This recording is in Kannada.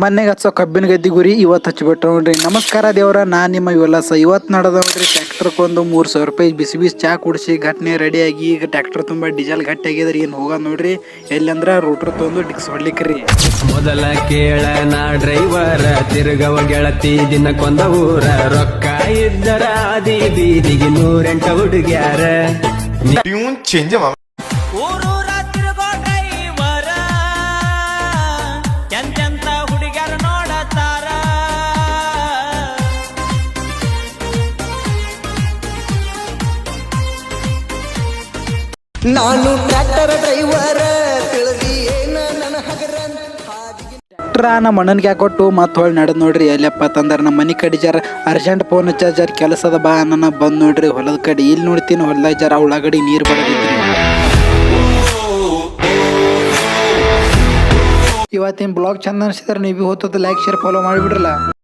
ಮನೆಗೆ ಹಚ್ಚೋ ಕಬ್ಬಿನ ಗದ್ದಿ ಗುರಿ ಇವತ್ತು ಹಚ್ಚಿಬಿಟ್ರು ನೋಡ್ರಿ. ನಮಸ್ಕಾರ ದೇವ್ರ, ನಾನು ನಿಮ್ಮ ವಿಲಾಸ. ಇವತ್ತು ನಡೆದ ನೋಡ್ರಿ ಟ್ರ್ಯಾಕ್ಟರ್ಕೊಂದು 3,000 ರೂಪಾಯಿ ಬಿಸಿ ಚಾ ಕುಡಿಸಿ ಘಟನೆ ರೆಡಿಯಾಗಿ ಈಗ ಟ್ರ್ಯಾಕ್ಟರ್ ತುಂಬ ಡೀಸೆಲ್ ಗಟ್ಟಿ ಆಗಿದ್ರೆ ಏನು ಹೋಗೋದು ನೋಡ್ರಿ. ಎಲ್ಲಂದ್ರೆ ರೂಟ್ರ್ ತೊಂದು ಡಿಕ್ಸ್ ಹೊಡ್ಲಿಕ್ರಿ. ಮೊದಲ ಕೇಳ ನಾ ಡ್ರೈವರ ತಿರುಗವ ಗೆಳತಿ ದಿನಕ್ಕೊಂದ ಊರ ರೊಕ್ಕ ಇದ್ದರ ಆದಿ ಬೀದಿಗೆ 108 ಹುಡುಗ್ಯಾರ ಟ್ಯೂನ್ ಚೇಂಜ್ ಊರೂರ ತಿರುಗೋ ಡ್ರೈವರ ಎಂತೆಂತ ಹುಡುಗ್ಯಾರ ನೋಡತಾರ. ನಾನು ಟ್ರ್ಯಾಕ್ಟರ್ ಡ್ರೈವರ್ ತಿಳಿದಿ ಏನ ನನ್ನ ಹಗರ ಟ್ರ್ಯಾಕ್ಟರ್ ನಮ್ಮ ಅಣ್ಣನ್ಗೆ ಕೊಟ್ಟು ಮತ್ತೆ ಹೊಳ್ಳಿ ನಡೆದ್ ನೋಡ್ರಿ. ಎಲ್ಲಪ್ಪ ತಂದ್ರೆ ನಮ್ಮ ಮನೆ ಕಡೆ ಜರ ಅರ್ಜೆಂಟ್ ಫೋನ್ ಹಚ್ಚಾರ ಕೆಲಸದ ಬಾ ನನ್ನ ಬಂದ್ ನೋಡ್ರಿ ಹೊಲದ ಕಡೆ. ಇಲ್ಲಿ ನೋಡ್ತೀನಿ ಹೊಲದಾಗ ಜರ ಉಳ್ಳಾಗಡಿ ನೀರು ಬರೋದಿದ್ರಿ. ಇವತ್ತಿನ ಬ್ಲಾಗ್ ಚಂದ ಅನಿಸಿದ್ರೆ ನೀವು ಹೋಗ್ತದ ಲೈಕ್ ಶೇರ್ ಫಾಲೋ ಮಾಡಿಬಿಡ್ರಲ್ಲ.